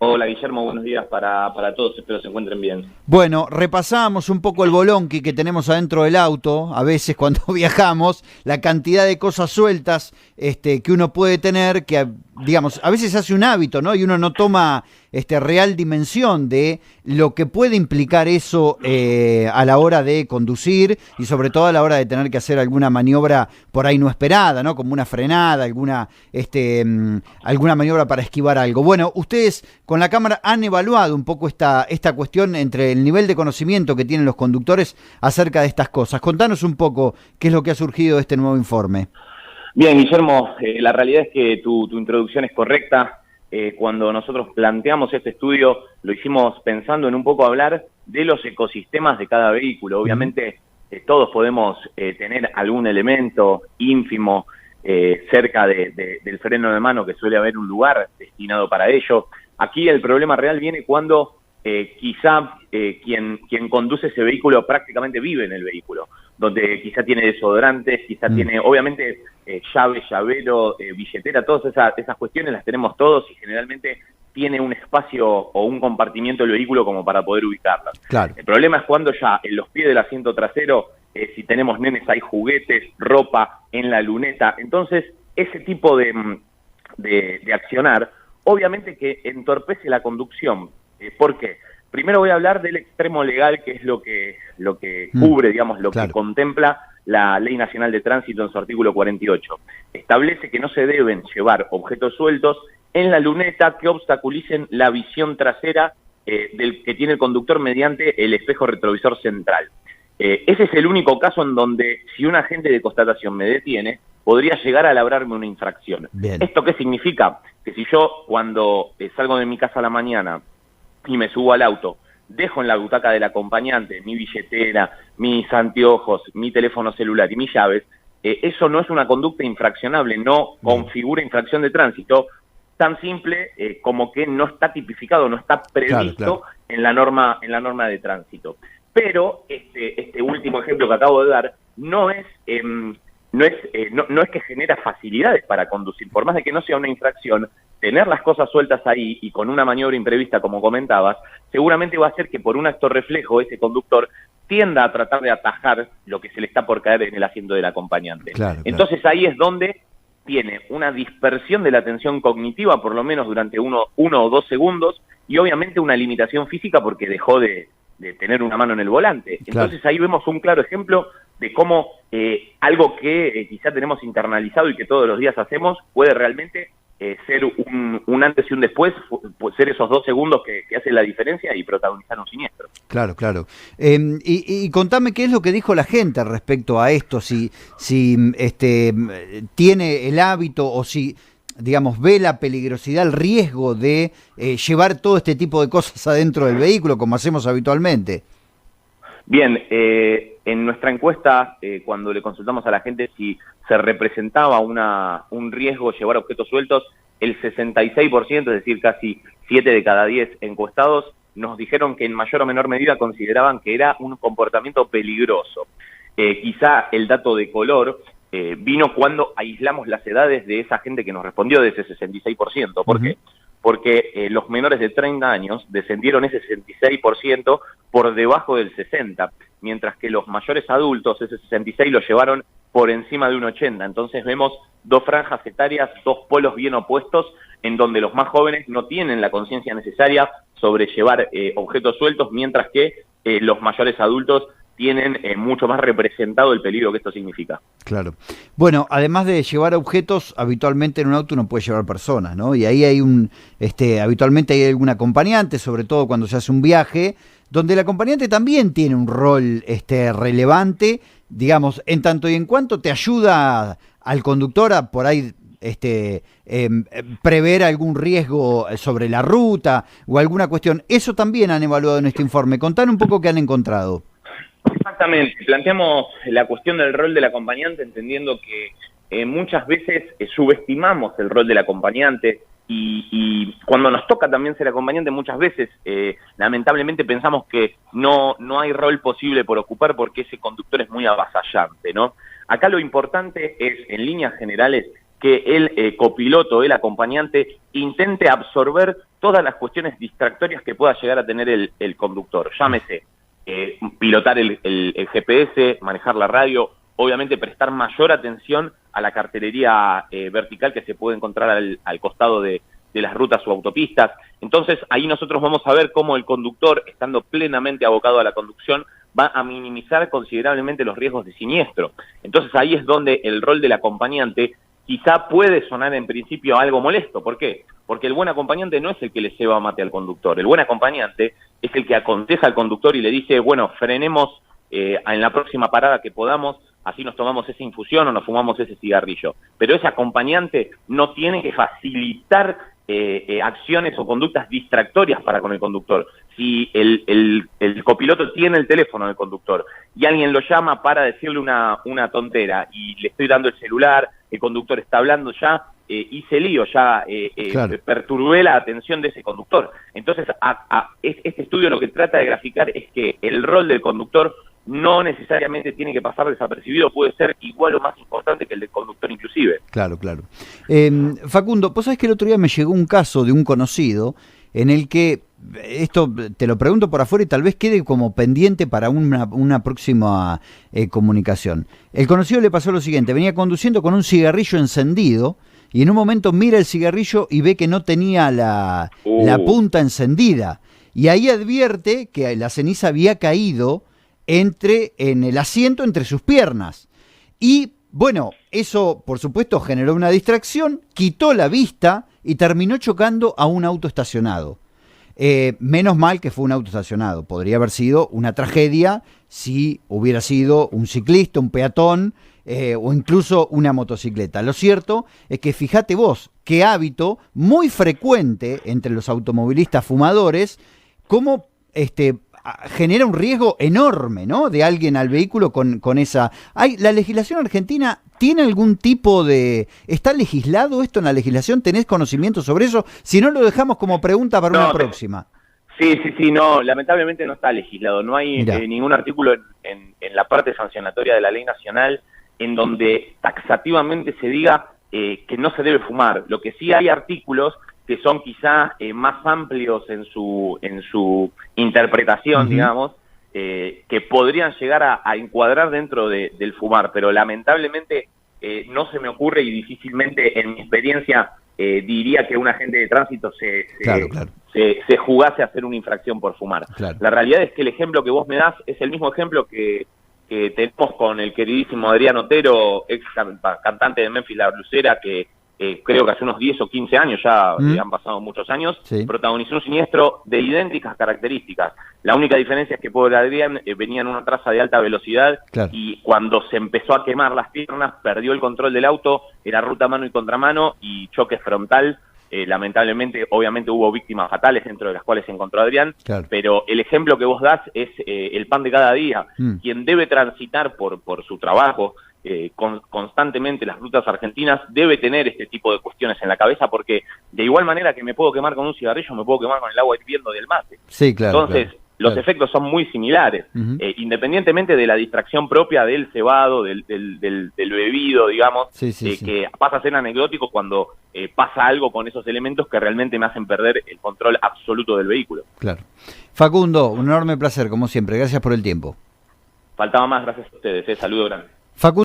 Hola Guillermo, buenos días para todos, espero se encuentren bien. Bueno, repasamos un poco el bolonqui que tenemos adentro del auto, a veces cuando viajamos, la cantidad de cosas sueltas que uno puede tener, que digamos, a veces hace un hábito, ¿no? Y uno no toma real dimensión de lo que puede implicar eso a la hora de conducir y sobre todo a la hora de tener que hacer alguna maniobra por ahí no esperada, ¿no? Como una frenada, alguna maniobra para esquivar algo. Bueno, ustedes con la cámara han evaluado un poco esta cuestión entre el nivel de conocimiento que tienen los conductores acerca de estas cosas. Contanos un poco qué es lo que ha surgido de este nuevo informe. Bien, Guillermo, la realidad es que tu introducción es correcta. Cuando nosotros planteamos este estudio, lo hicimos pensando en un poco hablar de los ecosistemas de cada vehículo. Obviamente, todos podemos tener algún elemento ínfimo cerca del freno de mano, que suele haber un lugar destinado para ello. Aquí el problema real viene cuando quizá quien conduce ese vehículo prácticamente vive en el vehículo, donde quizá tiene desodorantes, quizá tiene, obviamente, llave, llavero, billetera, todas esas cuestiones las tenemos todos y generalmente tiene un espacio o un compartimiento del vehículo como para poder ubicarlas. Claro. El problema es cuando ya en los pies del asiento trasero, si tenemos nenes, hay juguetes, ropa, en la luneta. Entonces, ese tipo de accionar, obviamente que entorpece la conducción. ¿Por qué? Primero voy a hablar del extremo legal, que es lo que cubre, digamos, lo que contempla la Ley Nacional de Tránsito en su artículo 48. Establece que no se deben llevar objetos sueltos en la luneta que obstaculicen la visión trasera del que tiene el conductor mediante el espejo retrovisor central. Ese es el único caso en donde, si un agente de constatación me detiene, podría llegar a labrarme una infracción. Bien. ¿Esto qué significa? Que si yo, cuando salgo de mi casa a la mañana y me subo al auto, dejo en la butaca del acompañante mi billetera, mis anteojos, mi teléfono celular y mis llaves, eso no es una conducta infraccionable, no configura infracción de tránsito, tan simple como que no está tipificado, no está previsto en la norma de tránsito. Pero este último ejemplo que acabo de dar no es que genera facilidades para conducir. Por más de que no sea una infracción, tener las cosas sueltas ahí y con una maniobra imprevista, como comentabas, seguramente va a hacer que por un acto reflejo ese conductor tienda a tratar de atajar lo que se le está por caer en el asiento del acompañante. Entonces ahí es donde tiene una dispersión de la atención cognitiva, por lo menos durante uno o dos segundos, y obviamente una limitación física porque dejó de tener una mano en el volante. Entonces ahí vemos un claro ejemplo de cómo algo que quizá tenemos internalizado y que todos los días hacemos puede realmente ser un antes y un después, ser esos 2 segundos que hacen la diferencia y protagonizar un siniestro. Claro, claro. Y contame qué es lo que dijo la gente respecto a esto, si tiene el hábito o si, digamos, ve la peligrosidad, el riesgo de llevar todo este tipo de cosas adentro del vehículo, como hacemos habitualmente. Bien, en nuestra encuesta, cuando le consultamos a la gente si se representaba un riesgo llevar objetos sueltos, el 66%, es decir, casi 7 de cada 10 encuestados, nos dijeron que en mayor o menor medida consideraban que era un comportamiento peligroso. Quizá el dato de color vino cuando aislamos las edades de esa gente que nos respondió, de ese 66%. ¿Por qué? Porque los menores de 30 años descendieron ese 66% por debajo del 60%, mientras que los mayores adultos, ese 66%, lo llevaron por encima de un 80%. Entonces vemos 2 franjas etarias, 2 polos bien opuestos, en donde los más jóvenes no tienen la conciencia necesaria sobre llevar objetos sueltos, mientras que los mayores adultos tienen mucho más representado el peligro que esto significa. Claro. Bueno, además de llevar objetos, habitualmente en un auto uno puede llevar personas, ¿no? Y ahí hay habitualmente hay algún acompañante, sobre todo cuando se hace un viaje, donde el acompañante también tiene un rol relevante, digamos, en tanto y en cuanto te ayuda al conductor a por ahí prever algún riesgo sobre la ruta o alguna cuestión. Eso también han evaluado en este informe. Contán un poco qué han encontrado. Exactamente, planteamos la cuestión del rol del acompañante entendiendo que muchas veces subestimamos el rol del acompañante y cuando nos toca también ser acompañante muchas veces lamentablemente pensamos que no hay rol posible por ocupar porque ese conductor es muy avasallante, ¿no? Acá lo importante es, en líneas generales, que el copiloto, el acompañante, intente absorber todas las cuestiones distractorias que pueda llegar a tener el conductor. Llámese pilotar el GPS, manejar la radio, obviamente prestar mayor atención a la cartelería vertical que se puede encontrar al costado de las rutas o autopistas. Entonces ahí nosotros vamos a ver cómo el conductor, estando plenamente abocado a la conducción, va a minimizar considerablemente los riesgos de siniestro. Entonces ahí es donde el rol del acompañante quizá puede sonar en principio algo molesto. ¿Por qué? Porque el buen acompañante no es el que le lleva mate al conductor. El buen acompañante es el que aconseja al conductor y le dice, bueno, frenemos en la próxima parada que podamos, así nos tomamos esa infusión o nos fumamos ese cigarrillo. Pero ese acompañante no tiene que facilitar acciones o conductas distractorias para con el conductor. Si el copiloto tiene el teléfono del conductor y alguien lo llama para decirle una tontera y le estoy dando el celular, el conductor está hablando, ya hice lío, ya claro, perturbé la atención de ese conductor. Entonces, este estudio lo que trata de graficar es que el rol del conductor no necesariamente tiene que pasar desapercibido, puede ser igual o más importante que el del conductor inclusive. Claro, claro. Facundo, vos sabés que el otro día me llegó un caso de un conocido en el que, esto te lo pregunto por afuera y tal vez quede como pendiente para una próxima comunicación. El conocido le pasó lo siguiente, venía conduciendo con un cigarrillo encendido y en un momento mira el cigarrillo y ve que no tenía la punta encendida. Y ahí advierte que la ceniza había caído en el asiento entre sus piernas. Y bueno, eso por supuesto generó una distracción, quitó la vista y terminó chocando a un auto estacionado. Menos mal que fue un auto estacionado. Podría haber sido una tragedia si hubiera sido un ciclista, un peatón o incluso una motocicleta. Lo cierto es que fíjate vos, qué hábito muy frecuente entre los automovilistas fumadores, cómo genera un riesgo enorme, ¿no?, de alguien al vehículo con esa... ¿La legislación argentina tiene algún tipo de... ¿Está legislado esto en la legislación? ¿Tenés conocimiento sobre eso? Si no, lo dejamos como pregunta para una próxima. Sí, no, lamentablemente no está legislado. No hay ningún artículo en la parte sancionatoria de la ley nacional en donde taxativamente se diga que no se debe fumar. Lo que sí hay artículos que son quizá más amplios en su interpretación, digamos, que podrían llegar a encuadrar dentro del fumar, pero lamentablemente no se me ocurre y difícilmente en mi experiencia diría que un agente de tránsito se jugase a hacer una infracción por fumar. Claro. La realidad es que el ejemplo que vos me das es el mismo ejemplo que tenemos con el queridísimo Adrián Otero, ex cantante de Memphis La Blusera, que creo que hace unos 10 o 15 años, ya han pasado muchos años, protagonizó un siniestro de idénticas características. La única diferencia es que pobre Adrián venía en una traza de alta velocidad y cuando se empezó a quemar las piernas, perdió el control del auto, era ruta mano y contramano y choque frontal. Lamentablemente, obviamente hubo víctimas fatales dentro de las cuales se encontró Adrián, pero el ejemplo que vos das es el pan de cada día. Quien debe transitar por su trabajo, constantemente las rutas argentinas, debe tener este tipo de cuestiones en la cabeza, porque de igual manera que me puedo quemar con un cigarrillo, me puedo quemar con el agua hirviendo del mate. Sí, claro. Entonces, los efectos son muy similares, independientemente de la distracción propia del cebado, del bebido, digamos, que pasa a ser anecdótico cuando pasa algo con esos elementos que realmente me hacen perder el control absoluto del vehículo. Claro. Facundo, un enorme placer, como siempre. Gracias por el tiempo. Faltaba más, gracias a ustedes. Saludo grande. Facundo.